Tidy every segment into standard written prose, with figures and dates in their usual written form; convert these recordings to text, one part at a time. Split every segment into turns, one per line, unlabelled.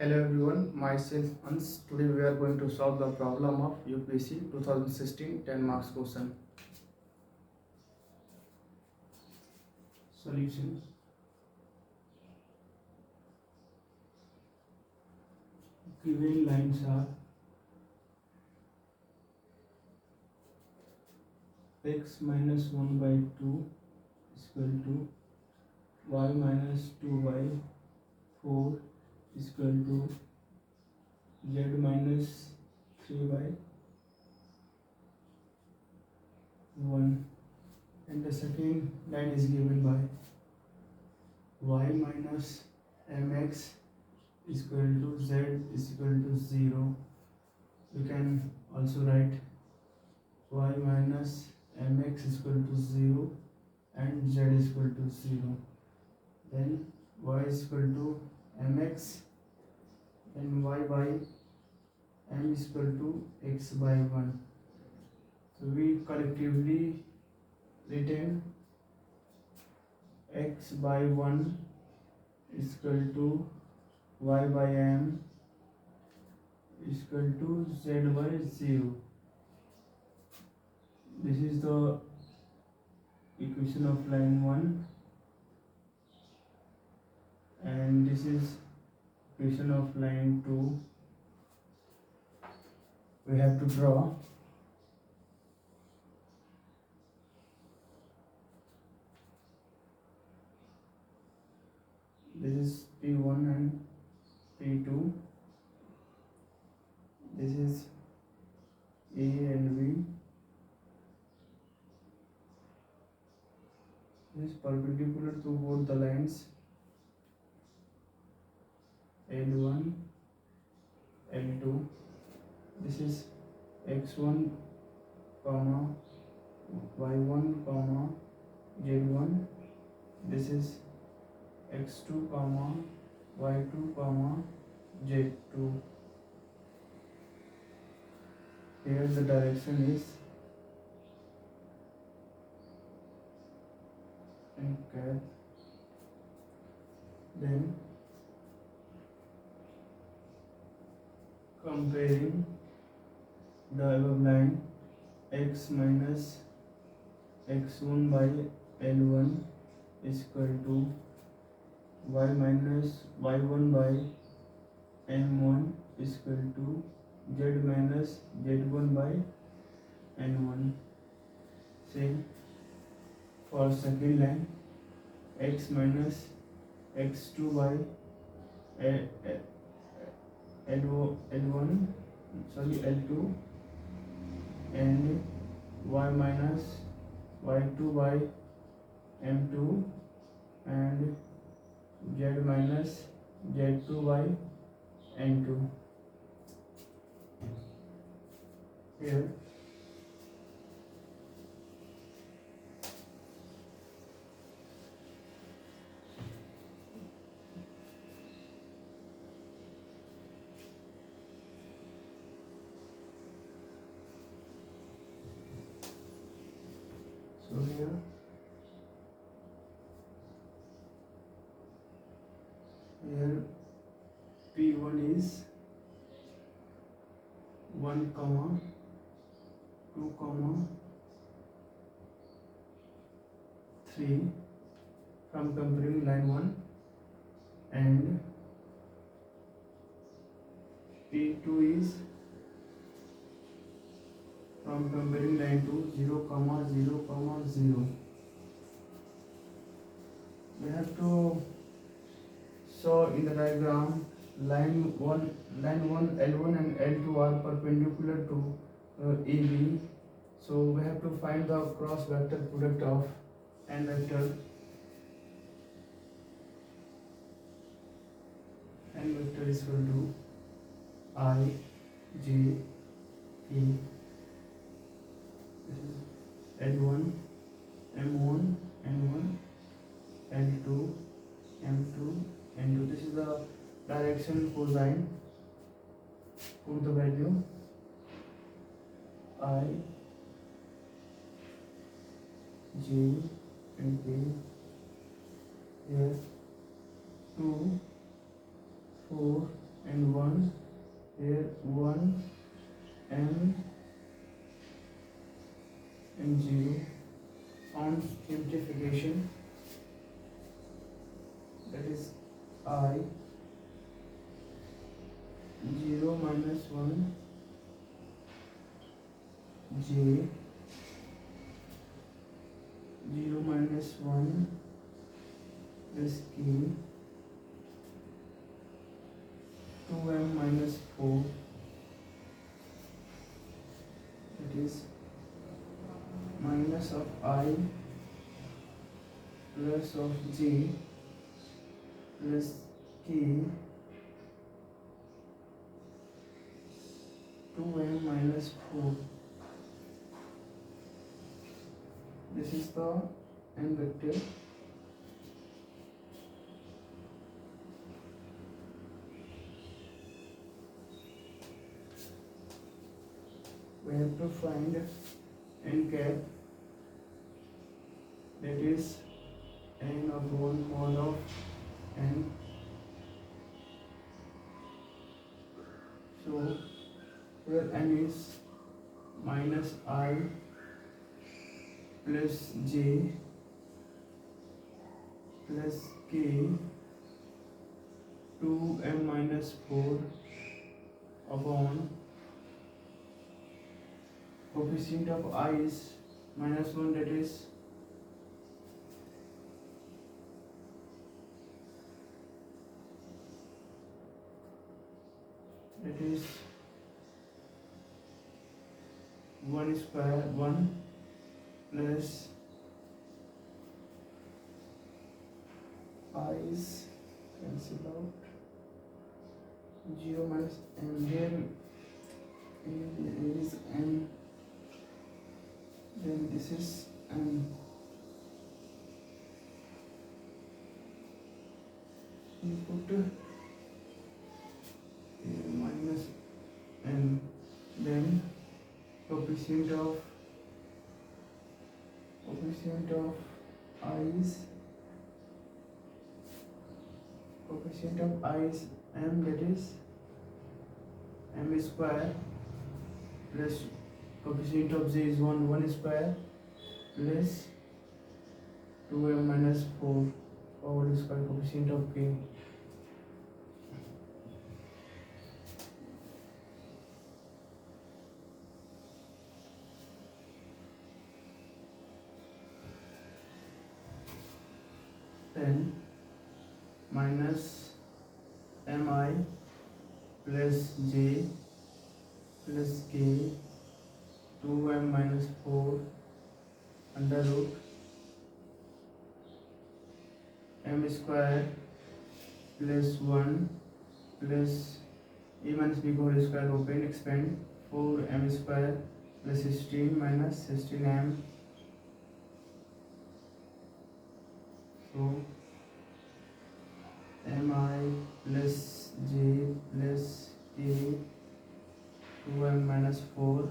Hello everyone, myself Ans. Today we are going to solve the problem of UPSC 2016 10 marks question. Solution. Given lines are x minus 1 by 2 is equal to y minus 2 by 4 is equal to z minus 3 by 1, and the second line is given by y minus mx is equal to z is equal to 0. We can also write y minus mx is equal to 0 and z is equal to 0. Then y is equal to mx and y by m is equal to x by 1. So we collectively written x by 1 is equal to y by m is equal to z by 0. This is the equation of line 1, and this is equation of line 2. We have to draw this is P1 and P2. This is A and B. This is perpendicular to both the lines L1, L2. This is x1, comma y1, comma z1. This is x2, comma y2, comma z2. Here the direction is in cap. Then comparing the above line, x minus x1 by L1 is equal to y minus y1 by m1 is equal to z minus z1 by n1. Same for second line, x minus x2 by L2 and y minus y2 by m2 and z minus z2 by n2. Here here P1 is 1, 2, 3 from comparing line 1, and P2 is from comparing line 2, 0, 0, 0. We have to show in the diagram line 1, L1 and L2 are perpendicular to AB. So we have to find the cross vector product of n vector. N vector is equal to I, J, K. This is L1, M1, N1, L2, M2, N2. This is the direction cosine. Put the value I, J and K. Here 2, 4 and that is I 0 minus 1 j 0 minus 1 plus k 2m minus 4, that is minus of I plus of j plus k 2m minus 4. This is the n vector. We have to find n cap, that is n upon mod of n. So here n is minus I plus j plus k 2m minus 4 upon coefficient of I is minus 1, that is that is 1 square 1 plus I is cancel out 0 minus m, here is n, then this is n. You put minus n, then coefficient of I is m, that is m square plus coefficient of j is 1 square plus 2m minus 4 whole square coefficient of k. Then minus mi plus j plus k 2m minus 4 under root m square plus 1 plus a minus b whole square open expand 4m square plus 16 minus 16m. So mi plus j plus k 2m minus 4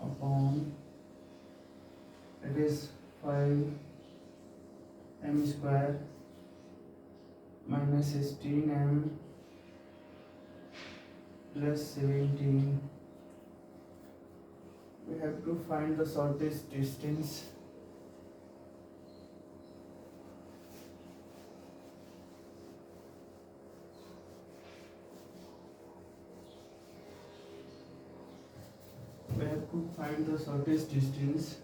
upon, that is 5m square minus 16m plus 17. We have to find the shortest distance. We have to find the shortest distance.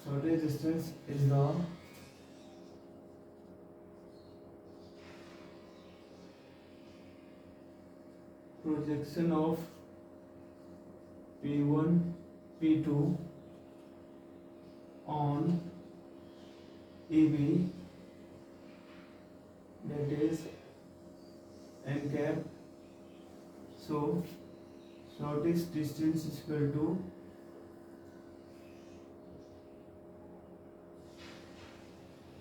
Shortest distance is the projection of P1, P2 on AB, that is n cap. So shortest distance is equal to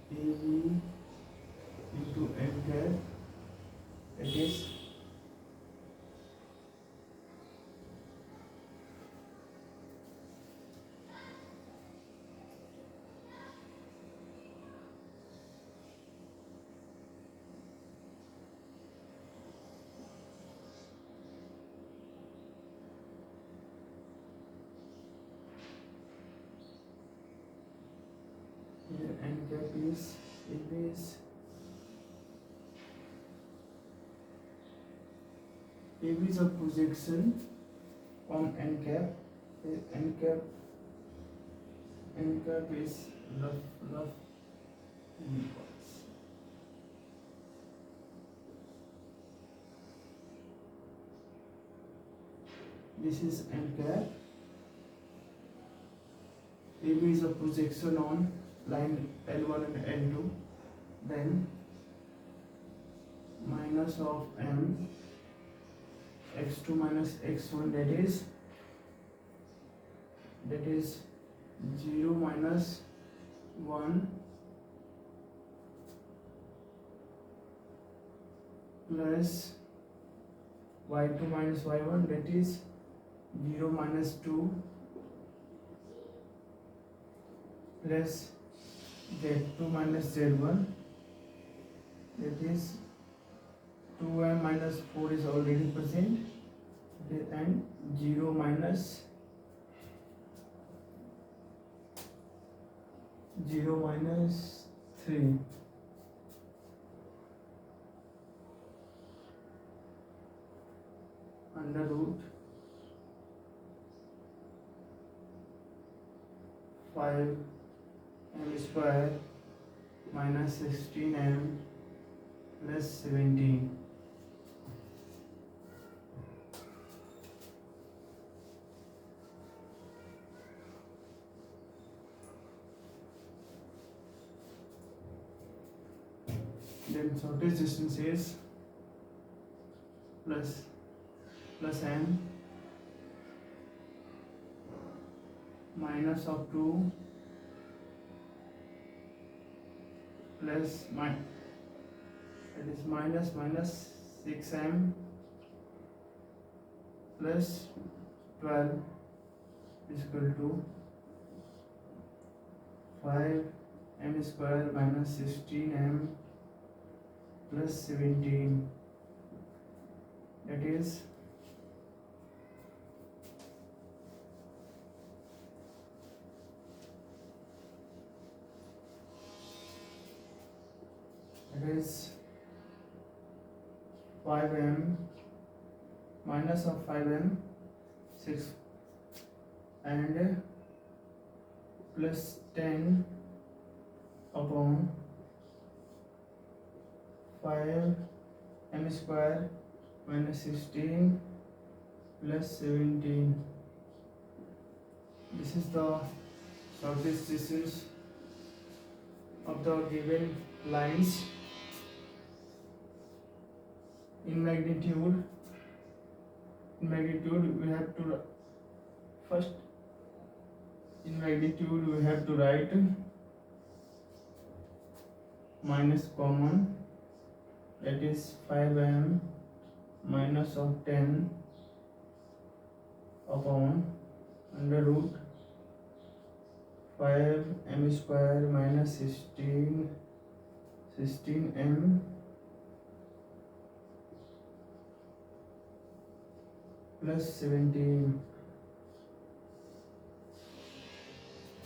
AB into n cap, that is here n cap is AB is a projection on n cap. N cap is rough universe. This is n cap. AB is a projection on line L1 and L2. Then minus of m x2 minus x1, that is 0 minus 1 plus y2 minus y1, that is 0 minus 2 plus z2 minus z1, that is 2m minus 4 is already present, and 0 minus 3 under root 5 m square minus 16m plus 17. Then shortest distance is plus m minus of 2 plus that is minus 6m plus 12 is equal to 5m square minus 16m plus 17, that is it is 5m minus of 5m 6 and plus 10 upon 5 m square minus 16 plus 17. This is the shortest distance of the given lines. In magnitude we have to first write minus common, that is 5m minus of 10 upon under root 5m square minus 16m plus 17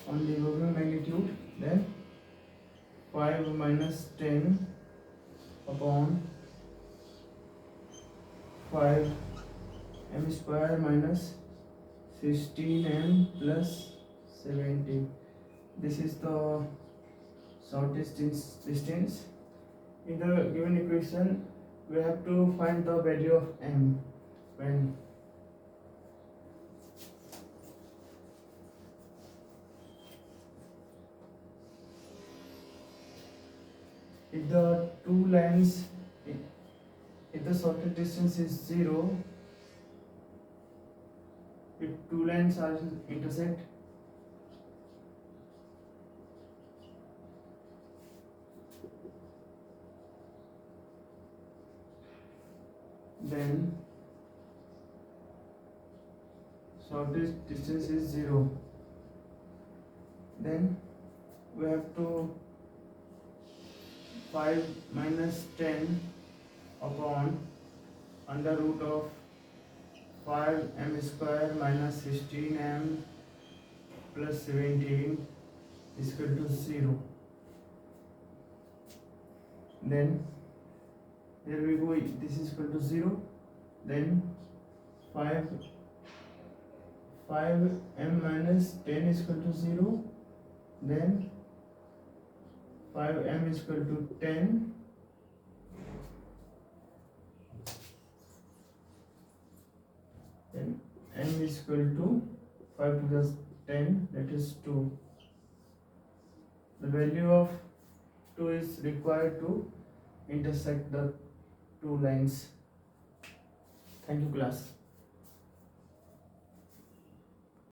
on the above magnitude. Then 5 minus 10 upon 5m square minus 16m plus 17. This is the shortest distance. In the given equation we have to find the value of m when if the two lines, if the shortest distance is 0, if two lines are intersect, then shortest distance is 0. Then we have to 5 minus 10 upon under root of 5m square minus 16m plus 17 is equal to 0. then here we go, this is equal to 0, then 5m minus 10 is equal to 0, then 5m is equal to 10, then m is equal to 5 to the 10, that is 2. The value of 2 is required to intersect the two lines. Thank you, class.